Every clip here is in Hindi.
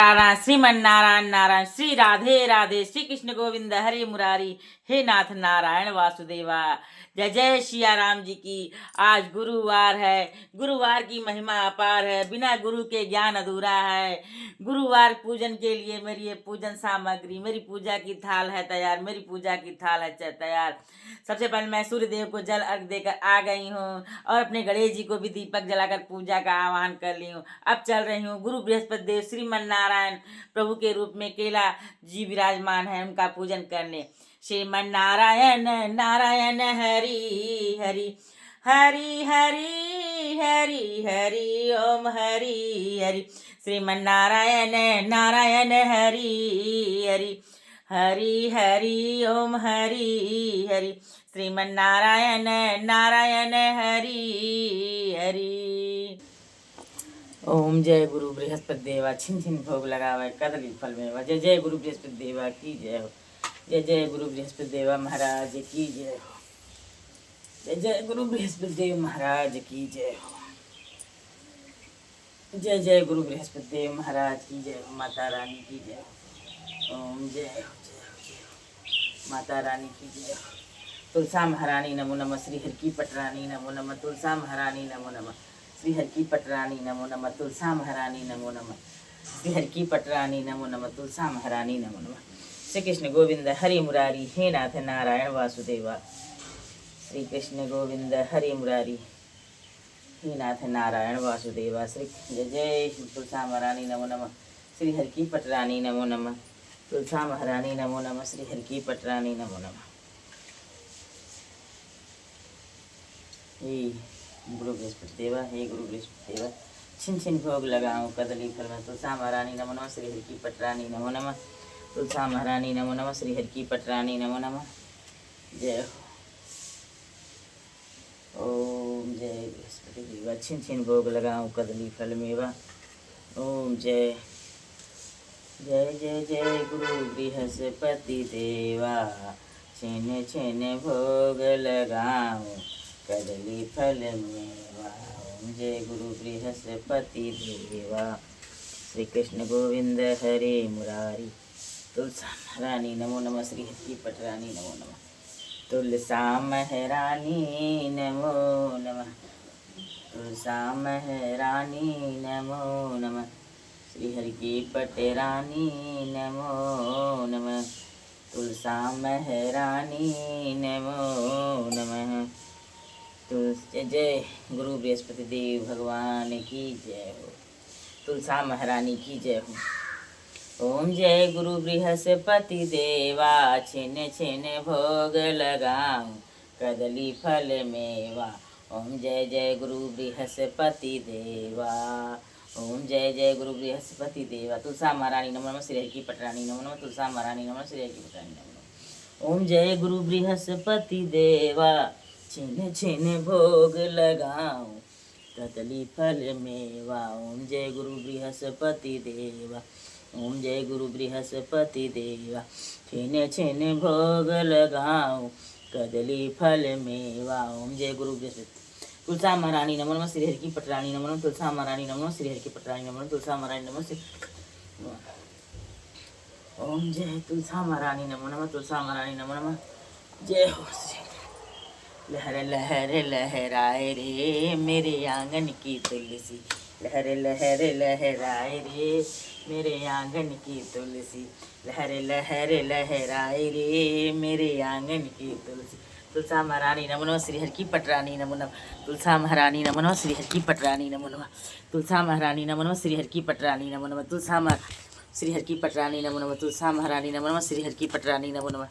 नारायण श्रीमन नारायण नारायण श्री राधे राधे श्री कृष्ण गोविंद हरे मुरारी हे नाथ नारायण वासुदेवा। जय जय सिया राम जी की। आज गुरुवार है। गुरुवार की महिमा अपार है। बिना गुरु के ज्ञान अधूरा है। गुरुवार पूजन के लिए मेरी ये पूजन सामग्री, मेरी पूजा की थाल है तैयार, मेरी पूजा की थाल है तैयार। सबसे पहले मैं सूर्य देव को जल अर्घ देकर आ गई हूँ और अपने गणेश जी को भी दीपक जलाकर पूजा का आह्वान कर ली हूँ। अब चल रही हूँ गुरु बृहस्पति देव श्रीमन नारायण प्रभु के रूप में केला जी विराजमान है, उनका पूजन करने। श्रीमन नारायण नारायण हरि हरि हरि हरि हरि हरि ओम हरि हरि। श्रीमन नारायण नारायण हरि हरि हरि हरि ओम हरि हरि। श्रीमन नारायण नारायण हरि हरि। ओम जय गुरु बृहस्पति देवा। छिन छिन भोग लगावे कदली फल में। जय जय गुरु बृहस्पति देवा की जय हो। जय जय गुरु बृहस्पति देवा महाराज की जय हो। जय जय गुरु बृहस्पति देव महाराज की जय हो। जय जय गुरु बृहस्पति देव महाराज की जय हो। माता रानी की जय हो। ओम जय हो जय हो जय हो। माता रानी की जय हो। तुलसा महारानी नमो नमः। श्री हर की पटरानी नमो नमः। तुलसा महारानी नमो नमः। श्री हर की पटरानी नमो नमः। तुलसा महारानी नमो नमः। श्री हर की पटरानी नमो नमः। तुलसा महारानी नमो नमः। श्री कृष्ण गोविंद हरि मुरारी हे नाथ नारायण वासुदेवा। श्री कृष्ण गोविंद हरि मुरारी हे नाथ नारायण वासुदेवा। श्री जय जय तुलसा महारानी नमो नमः। श्री हर की पटरानी नमो नमः। तुलसा महारानी नमो नमः। श्री हर की पटरानी नमो नमः। हे गुरु बृहस्पति देवा, हे गुरु बृहस्पति देवा। छिन छिन भोग लगाऊं कदली फल में। तुलसा महारानी नमो नमः। श्री हर की पटरानी नमो नमः। तुलसा महारानी नमो नमः। श्री हर की पटरानी नमो नमः। जय हो। ओम जय बृहस्पति देवा। छिन छिन भोग लगाऊं कदली फल मेवा। ओम जय जय जय जय गुरु बृहस्पति देवा। छिन छिन भोग लगाऊं कदली फल मेवा। ओम जय गुरु बृहस्पति देवा। श्री कृष्ण गोविंद हरे मुरारी। तुलसा महारानी नमो नमः। श्री हर की पटरानी नमो नमः। तुलसा महारानी नमो नमः। तुलसा महारानी नमो नमः। श्री हरि की पटरानी नमो नमः। तुलसा महारानी नमो नमः। तुलसी जय गुरु बृहस्पति देव भगवान की जय हो। तुलसा महारानी की जय हो। ओम जय गुरु बृहस्पति देवा। छिन छिन भोग लगाऊं कदली फल मेवा। ओम जय जय गुरु बृहस्पति देवा। ओम जय जय गुरु बृहस्पति देवा। तुलसा महारानी नमो नमः। श्री हरि की पटरानी नमो नमः। तुलसा महारानी नमो नमः। श्री हरि की पटरानी नमो नमः। ओम जय गुरु बृहस्पति देवा। छिन छिन भोग लगाऊं कदली फल मेवा। ओम जय गुरु बृहस्पति देवा। ओम जय गुरु बृहस्पति देवा। छिन छिन भोग लगाऊं कदली फल मेवा। ओम जय गुरु बृहस्पति। तुलसा महारानी नमो नमः। श्री हरि की पटरानी नमो नमः। तुलसा महारानी नमो नमः। श्री हरि की पटरानी नमो नमः। तुलसा महारानी नमो नमः। ओम जय तुलसा महारानी नमो नमः। तुलसा महारानी नमो नमः। जय हो। लहर लहर लहराए रे मेरे आंगन की तुलसी। लहर लहर लहराए रे मेरे आंगन की तुलसी। लहर लहर लहराए रे मेरे आंगन की तुलसी। तुलसा महारानी नमो नमः। श्री हरि की पटरानी नमो नमः। तुलसा महारानी नमो नमः। श्री हरि की पटरानी नमो नमः। तुलसा महारानी नमो नमः। श्री हरि की पटरानी नमो नमः। तुलसा श्री हरि की पटरानी नमो नमः। तुलसा महारानी नमो नमः। श्री हरि की पटरानी नमो नमः।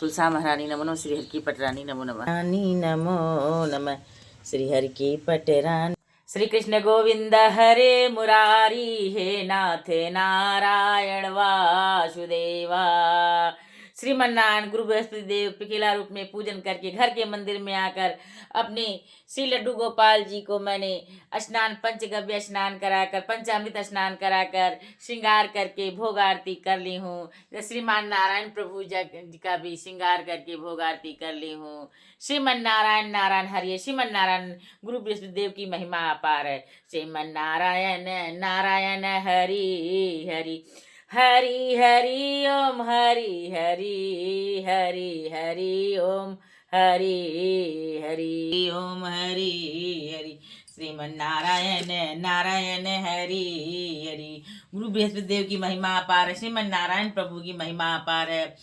तुलसा महारानी नमो नमः। श्री हरि की पटरानी नमो नमः। रानी नमो नमः। श्री हरि की पटरानी। श्री कृष्ण गोविंद हरे मुरारी हे नाथ नारायण वासुदेवा। श्रीमन्नारायण गुरु बृहस्पति देव पिकेला रूप में पूजन करके घर के मंदिर में आकर अपने श्री लड्डू गोपाल जी को मैंने स्नान पंचगव्य स्नान कराकर पंचामृत स्नान कराकर श्रृंगार करके भोग आरती कर ली हूँ। श्रीमान नारायण प्रभु जी का भी श्रृंगार करके भोग आरती कर ली हूँ। श्रीमन नारायण नारायण हरिये। श्रीमन नारायण गुरु बृहस्पति देव की महिमा अपार है। श्रीमन नारायण नारायण हरि हरि हरि हरि ओम हरि हरि हरि हरि ओम हरि हरि ओम हरि हरि। श्रीमन नारायण नारायण हरि हरि। गुरु बृहस्पति देव की महिमा अपार है। श्रीमन नारायण प्रभु की महिमा अपार है।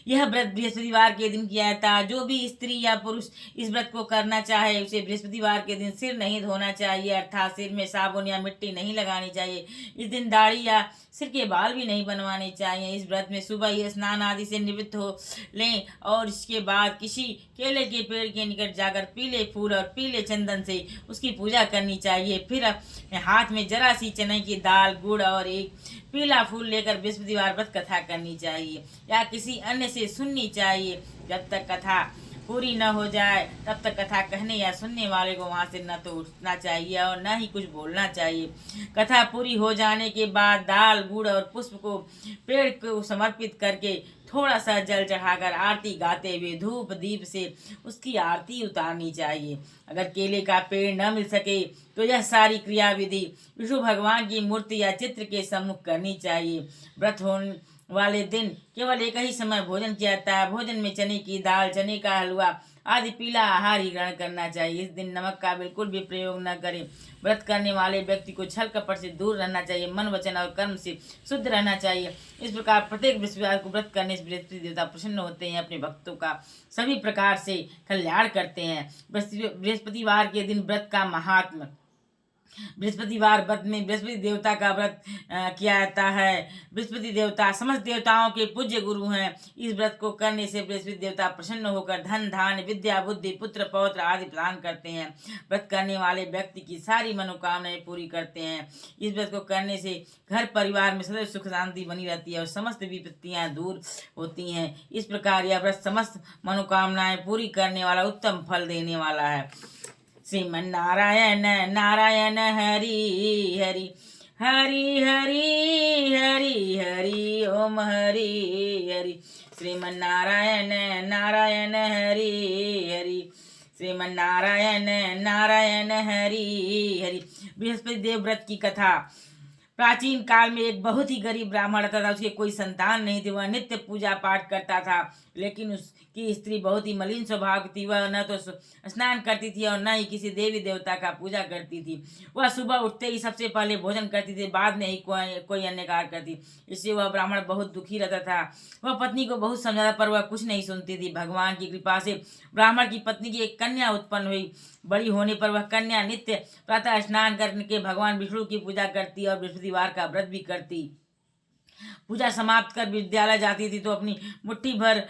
यह व्रत बृहस्पतिवार के दिन किया था। जो भी स्त्री या पुरुष इस व्रत को करना चाहे उसे बृहस्पतिवार के दिन सिर नहीं धोना चाहिए, अर्थात सिर में साबुन या मिट्टी नहीं लगानी चाहिए। इस दिन दाढ़ी या सिर के बाल भी नहीं बनवाने चाहिए। इस व्रत में सुबह ही स्नान आदि से निवृत्त हो लें और इसके बाद किसी केले के पेड़ के निकट जाकर पीले फूल और पीले चंदन से उसकी पूजा करनी चाहिए। फिर हाथ में जरा सी चने की दाल, गुड़ और एक पीला फूल लेकर बृहस्पतिवार व्रत कथा करनी चाहिए या किसी अन्य से सुननी चाहिए। जब तक कथा पूरी न हो जाए तब तक कथा कहने या सुनने वाले को वहां से न तो उठना चाहिए और न ही कुछ बोलना चाहिए। कथा पूरी हो जाने के बाद दाल, गुड़ और पुष्प को पेड़ को समर्पित करके थोड़ा सा जल चढ़ाकर आरती गाते हुए धूप दीप से उसकी आरती उतारनी चाहिए। अगर केले का पेड़ न मिल सके तो यह सारी क्रिया विधि विष्णु भगवान की मूर्ति या चित्र के सम्मुख करनी चाहिए। व्रत होने वाले दिन केवल एक ही समय भोजन किया जाता है। भोजन में चने की दाल, चने का हलवा आदि पीला आहार ही ग्रहण करना चाहिए। इस दिन नमक का बिल्कुल भी प्रयोग न करें। व्रत करने वाले व्यक्ति को छल कपट से दूर रहना चाहिए। मन, वचन और कर्म से शुद्ध रहना चाहिए। इस प्रकार प्रत्येक बृहस्पतिवार को व्रत करने से बृहस्पति देवता प्रसन्न होते हैं, अपने भक्तों का सभी प्रकार से कल्याण करते हैं। बृहस्पतिवार के दिन व्रत का महात्म। बृहस्पतिवार व्रत में बृहस्पति देवता का व्रत किया जाता है। बृहस्पति देवता समस्त देवताओं के पूज्य गुरु हैं। इस व्रत को करने से बृहस्पति देवता प्रसन्न होकर धन, धान्य, विद्या, बुद्धि, पुत्र, पौत्र आदि प्रदान करते हैं। व्रत करने वाले व्यक्ति की सारी मनोकामनाएं पूरी करते हैं। इस व्रत को करने से घर परिवार में सदैव सुख शांति बनी रहती है और समस्त विपत्तियां दूर होती हैं। इस प्रकार यह व्रत समस्त मनोकामनाएं पूरी करने वाला उत्तम फल देने वाला है। श्रीमन नारायण नारायण हरि हरि हरि हरि हरि हरि ओम हरि हरि। श्रीमन नारायण नारायण हरि हरि श्रीमन नारायण नारायण हरि हरि। बृहस्पति देव व्रत की कथा। प्राचीन काल में एक बहुत ही गरीब ब्राह्मण रहता था। उसके कोई संतान नहीं थे। वह नित्य पूजा पाठ करता था, लेकिन उसकी स्त्री बहुत ही मलिन स्वभाव की थी। वह न तो स्नान करती थी और न ही किसी देवी देवता का पूजा करती थी। वह सुबह उठते ही सबसे पहले भोजन करती थी, बाद में ही कोई अन्य कार्य करती। इससे वह ब्राह्मण बहुत दुखी रहता था। वह पत्नी को बहुत समझाता पर वह कुछ नहीं सुनती थी। भगवान की कृपा से ब्राह्मण की पत्नी की एक कन्या उत्पन्न हुई। बड़ी होने पर वह कन्या नित्य प्रातः स्नान करके भगवान विष्णु की पूजा करती और बृहस्पतिवार का व्रत भी करती। पूजा समाप्त कर विद्यालय जाती थी तो अपनी मुट्ठी भर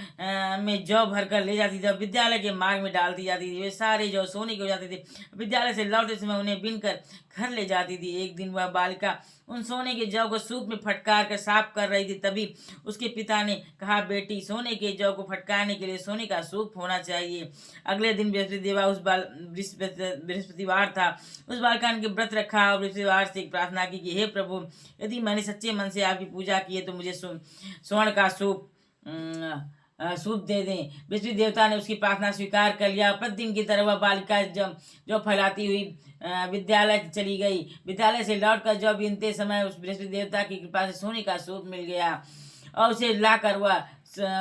में जौ भर कर ले जाती थी और विद्यालय के मार्ग में डालती जाती थी। वे सारे जौ सोने के हो जाते थे। विद्यालय से लौटते समय उन्हें बीनकर घर ले जाती थी। एक दिन वह बालिका उन सोने के जौ को सूप में फटकार कर साफ कर रही थी। तभी उसके पिता ने कहा, बेटी, सोने के जौ को फटकारने के लिए सोने का सूप होना चाहिए। अगले दिन बृहस्पतिवार था। उस बालिका ने व्रत रखा और बृहस्पतिवार से प्रार्थना की कि हे प्रभु, यदि मैंने सच्चे मन से आपकी पूजा की है तो मुझे स्वर्ण का सूप दे दें। बृहस्पति देवता ने उसकी प्रार्थना स्वीकार कर लिया। प्रतिदिन की तरह वह बालिका जौ फैलाती हुई विद्यालय चली गई। विद्यालय से लौटकर जौ बीनते समय उस बृहस्पति देवता की कृपा से सोने का सूप मिल गया और उसे लाकर वह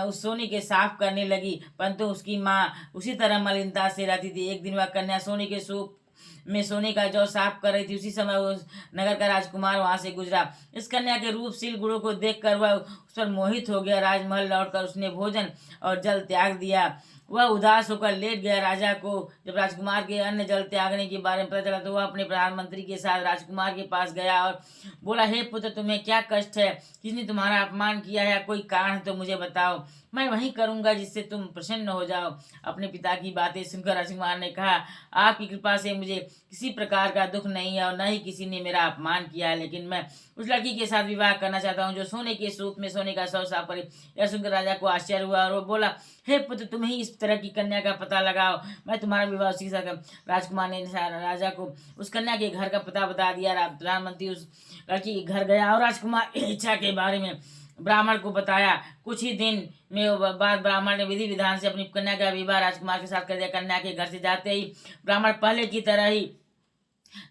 उस सोने के साफ करने लगी, परंतु उसकी माँ उसी तरह मलिनता से रहती थी। एक दिन वह कन्या सोने के सूप में सोने का जौ साफ कर रही थी। उसी समय उस नगर का राजकुमार वहां से गुजरा। इस कन्या के रूपशील गुणों को देखकर वह उस पर मोहित हो गया। राजमहल लौटकर उसने भोजन और जल त्याग दिया। वह उदास होकर लेट गया। राजा को जब राजकुमार के अन्य जल त्यागने के बारे में पता चला तो वह अपने प्रधानमंत्री के साथ राजकुमार के पास गया और बोला, हे पुत्र, तुम्हें क्या कष्ट है? किसने तुम्हारा अपमान किया है? कोई कारण है तो मुझे बताओ, मैं वही करूंगा जिससे तुम प्रसन्न हो जाओ। अपने पिता की बातें सुनकर राजकुमार ने कहा, आपकी कृपा से मुझे किसी प्रकार का दुख नहीं है और न ही किसी ने मेरा अपमान किया है, लेकिन मैं उस लड़की के साथ विवाह करना चाहता हूँ जो सोने के सूप में सोने का सौ साफ करे। यह सुनकर राजा को आश्चर्य हुआ और वो बोला, हे पुत्र, तुम ही इस तरह की कन्या का पता लगाओ, मैं तुम्हारा विवाह उसी के साथ करूं। राजकुमार ने राजा को उस कन्या के घर का पता बता दिया। प्रधानमंत्री उस लड़की के घर गया और राजकुमार की इच्छा के बारे में ब्राह्मण को बताया। कुछ ही दिन में बाद ब्राह्मण ने विधि विधान से अपनी कन्या का विवाह राजकुमार के साथ कर दिया। कन्या के घर से जाते ही ब्राह्मण पहले की तरह ही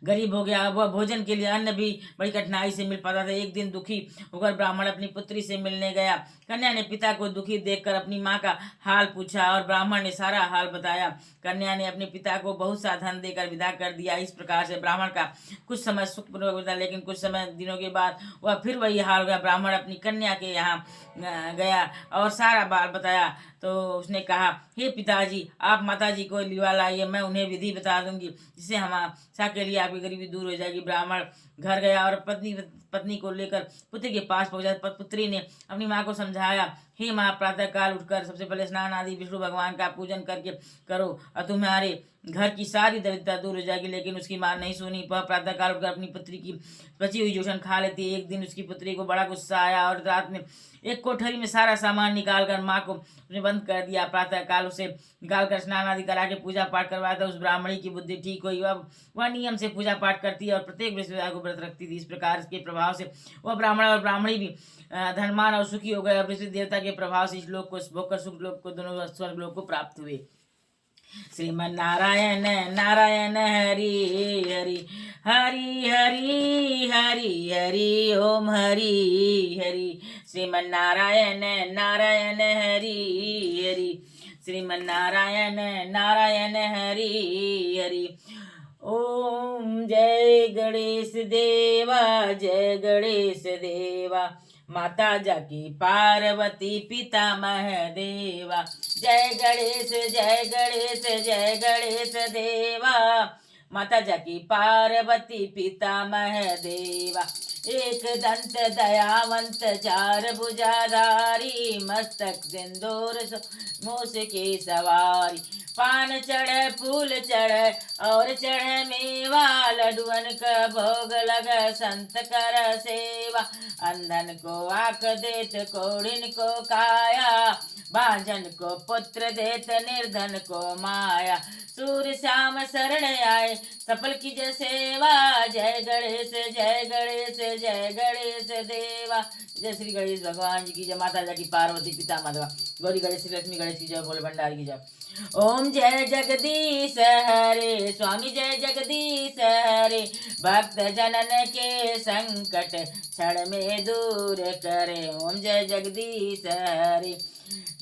गरीब हो गया। वह भोजन के लिए अन्न भी बड़ी कठिनाई से मिल पाता था। एक दिन दुखी होकर ब्राह्मण अपनी पुत्री से मिलने गया। कन्या ने पिता को दुखी देखकर अपनी माँ का हाल पूछा और ब्राह्मण ने सारा हाल बताया। कन्या ने अपने पिता को बहुत सा धन देकर विदा कर दिया। इस प्रकार से ब्राह्मण का कुछ समय सुखपूर्वक बीता, लेकिन कुछ समय दिनों के बाद वह फिर वही हाल हो गया। ब्राह्मण अपनी कन्या के यहाँ गया और सारा बात बताया तो उसने कहा, हे पिताजी, आप माताजी को लिवा लाइए, मैं उन्हें विधि बता दूंगी जिससे हमेशा के लिए आपकी गरीबी दूर हो जाएगी। ब्राह्मण घर गया और पत्नी को लेकर पुत्री के पास पहुंचा। पुत्री ने अपनी माँ को समझाया, हे माँ, प्रातः काल उठकर सबसे पहले स्नान आदि विष्णु भगवान का पूजन करके करो और तुम्हारे घर की सारी दरिद्रता दूर हो जाएगी। लेकिन उसकी माँ नहीं सुनी। वह प्रातः काल उठकर अपनी पुत्री की बची हुई जोशन खा लेती। एक दिन उसकी पुत्री को बड़ा गुस्सा आया और रात में एक कोठरी में सारा सामान निकाल कर माँ को उसने बंद कर दिया। प्रातः काल उसे निकाल कर स्नान आदि करा के पूजा पाठ करवाया था। उस ब्राह्मणी की बुद्धि ठीक हुई। वह नियम से पूजा पाठ करती है और प्रत्येक बृहस्पतिवार को व्रत रखती थी। इस प्रकार के प्रभाव से वह ब्राह्मण और ब्राह्मणी भी धनवान और सुखी हो गए। बृहस्पति देवता के प्रभाव से इस लोक को भोगकर सुख लोक को दोनों स्वर्ग लोक को प्राप्त हुए। श्रीमन नारायण नारायण हरि हरि हरि हरि हरि हरि ओम हरि हरि। श्रीमन नारायण नारायण हरि हरि श्रीमन नारायण नारायण हरि हरि। ओम जय गणेश देवा, जय गणेश देवा, माता जाकी पार्वती पिता महादेवा। जय गणेश जय गणेश जय गणेश देवा, माता जाकी पार्वती पिता महादेवा। एक दंत दयावंत चार भुजाधारी, मस्तक सिंदूर मूस की सवारी। पान चढ़े फूल चढ़े और चढ़े मेवा, लडुअन का भोग लग संत कर सेवा। अंधन को आँख देत कोढ़िन को काया, भांजन को पुत्र देत निर्धन को माया। सूर्य श्याम शरण आए सफल की जय सेवा। जय गणेश जय गणेश जय गणेश देवा। जय श्री गणेश भगवान जी की जय, माता जी की पार्वती पिता माधवा, गौरी गणेश श्री लक्ष्मी गणेश की जय, भोले भंडारी की जय। ओम जय जगदीश हरे स्वामी, जय जगदीश हरे, भक्त जनन के संकट क्षण में दूर करे। ओम जय जगदीश हरे,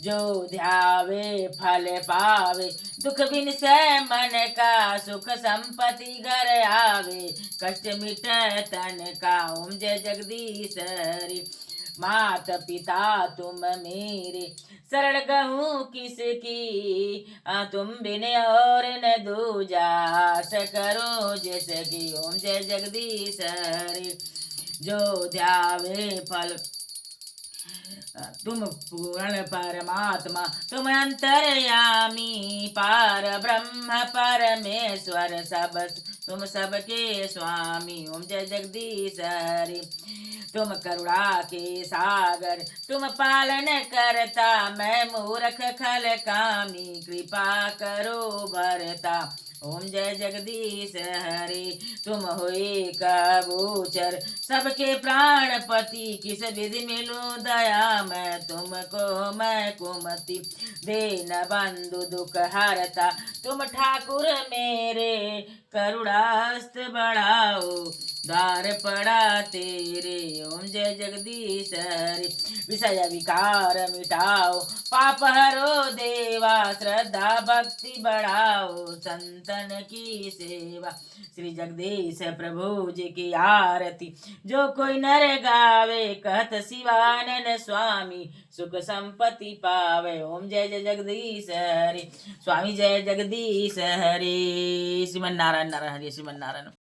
जो ध्यावे फल पावे, दुख बिन से मन का सुख संपत्ति घर आवे, कष्ट मिट तन का। ओम जय जगदीश हरे, मात पिता तुम मेरे, शरण गहूँ किसकी, तुम बिन और न दूजा, करो जिसकी। ओम जय जगदीश हरे, जो ध्यावे फल तुम पूर्ण परमात्मा, तुम अंतर्यामी, पार ब्रह्म परमेश्वर, सब तुम सबके स्वामी। ओम जय जगदीश हरे, तुम करुणा के सागर, तुम पालन करता, मैं मूर्ख खल कामी, कृपा करो भरता। ओम जय जगदीश हरे, तुम हुए कबूतर, सबके प्राणपति, किस विधि मिलूं दया मैं तुमको, मैं कुमति देन बंधु दुख हरता, तुम ठाकुर मेरे, करुणास्त बढ़ाओ, द्वार पड़ा तेरे। ओम जय जगदीश हरे, विषय विकार मिटाओ, पाप हरो देवा, श्रद्धा भक्ति बढ़ाओ, संतन की सेवा। श्री जगदीश प्रभु जी की आरती, जो कोई नर गावे, कहत शिवानन स्वामी, सुख संपत्ति पावे। ओम जय जय जगदीश हरे, स्वामी जय जगदीश हरे। श्रीमन नारायण नारायण हरे, श्रीमन नारायण।